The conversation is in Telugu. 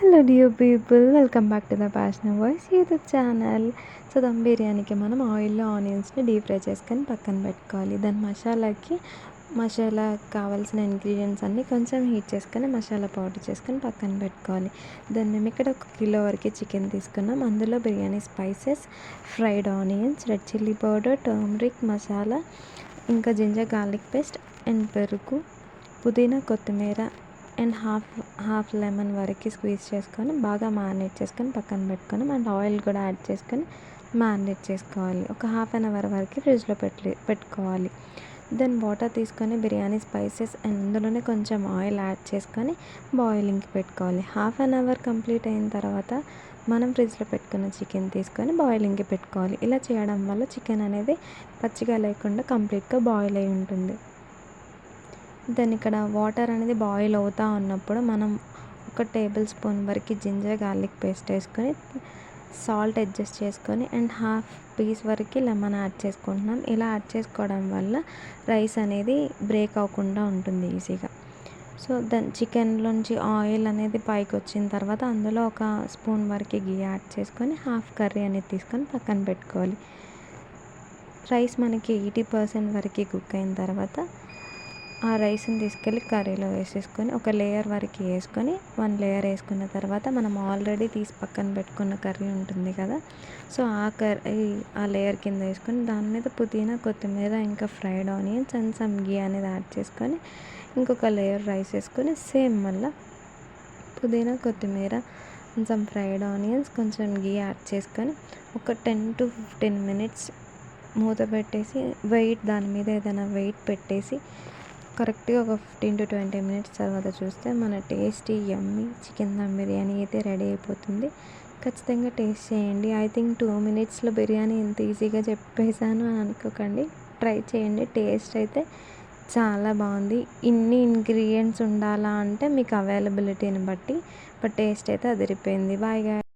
Hello dear people, welcome back to the passion voice YouTube channel. So dum బిర్యానీకి మనం ఆయిల్లో ఆనియన్స్ని డీప్ ఫ్రై చేసుకొని పక్కన పెట్టుకోవాలి. దాని మసాలా కావాల్సిన ఇంగ్రీడియంట్స్ అన్నీ కొంచెం హీట్ చేసుకొని మసాలా పౌడర్ చేసుకొని పక్కన పెట్టుకోవాలి. దాన్ని మేము ఇక్కడ 1 కిలో వరకు చికెన్ తీసుకున్నాం. అందులో biryani spices, fried onions, red chilli powder, turmeric masala, ఇంకా జింజర్ గార్లిక్ పేస్ట్ అండ్ పెరుగు, పుదీనా, కొత్తిమీర అండ్ హాఫ్ లెమన్ వరకు స్క్వీజ్ చేసుకొని బాగా మ్యారినేట్ చేసుకొని పక్కన పెట్టుకొని అండ్ ఆయిల్ కూడా యాడ్ చేసుకొని మ్యారినేట్ చేసుకోవాలి. ఒక హాఫ్ అన్ అవర్ వరకు ఫ్రిడ్జ్లో పెట్టుకోవాలి. దెన్ వాటర్ తీసుకొని బిర్యానీ స్పైసెస్ అండ్ అందులోనే కొంచెం ఆయిల్ యాడ్ చేసుకొని బాయిలింగ్కి పెట్టుకోవాలి. హాఫ్ అన్ అవర్ కంప్లీట్ అయిన తర్వాత మనం ఫ్రిడ్జ్లో పెట్టుకున్న చికెన్ తీసుకొని బాయిలింగ్కి పెట్టుకోవాలి. ఇలా చేయడం వల్ల చికెన్ అనేది పచ్చిగా లేకుండా కంప్లీట్గా బాయిల్ అయి ఉంటుంది. దెన్ ఇక్కడ వాటర్ అనేది బాయిల్ అవుతూ ఉన్నప్పుడు మనం 1 టేబుల్ స్పూన్ వరకు జింజర్ గార్లిక్ పేస్ట్ వేసుకొని సాల్ట్ అడ్జస్ట్ చేసుకొని అండ్ హాఫ్ పీస్ వరకు లెమన్ యాడ్ చేసుకుంటున్నాం. ఇలా యాడ్ చేసుకోవడం వల్ల రైస్ అనేది బ్రేక్ అవ్వకుండా ఉంటుంది ఈజీగా. సో దాని చికెన్లోంచి ఆయిల్ అనేది పైకి వచ్చిన తర్వాత అందులో 1 స్పూన్ వరకు గీ యాడ్ చేసుకొని హాఫ్ కర్రీ అనేది తీసుకొని పక్కన పెట్టుకోవాలి. రైస్ మనకి 80% వరకు కుక్ అయిన తర్వాత ఆ రైస్ని తీసుకెళ్ళి కర్రీలో వేసేసుకొని 1 లేయర్ వరకు వేసుకొని 1 లేయర్ వేసుకున్న తర్వాత మనం ఆల్రెడీ తీసి పక్కన పెట్టుకున్న కర్రీ ఉంటుంది కదా, సో ఆ లేయర్ కింద వేసుకొని దాని మీద పుదీనా, కొత్తిమీర, ఇంకా ఫ్రైడ్ ఆనియన్స్ అండ్ సమ్ గీ అనేది యాడ్ చేసుకొని ఇంకొక లేయర్ రైస్ వేసుకొని సేమ్ మళ్ళీ పుదీనా, కొత్తిమీర అండ్ సమ్ ఫ్రైడ్ ఆనియన్స్, కొంచెం గీ యాడ్ చేసుకొని ఒక 10 to 15 minutes మూత పెట్టేసి దాని మీద ఏదైనా వెయిట్ పెట్టేసి కరెక్ట్గా ఒక 15 to 20 minutes తర్వాత చూస్తే మన tasty yummy chicken dum biryani అయితే రెడీ అయిపోతుంది. ఖచ్చితంగా టేస్ట్ చేయండి. ఐ థింక్ 2 minutesలో బిర్యానీ ఎంత ఈజీగా చెప్పేశాను అని అనుకోకండి. ట్రై చేయండి. టేస్ట్ అయితే చాలా బాగుంది. ఇన్ని ఇంగ్రీడియంట్స్ ఉండాలా అంటే మీకు అవైలబిలిటీని బట్టి, బట్ టేస్ట్ అయితే అదిరిపోయింది. Bye guys.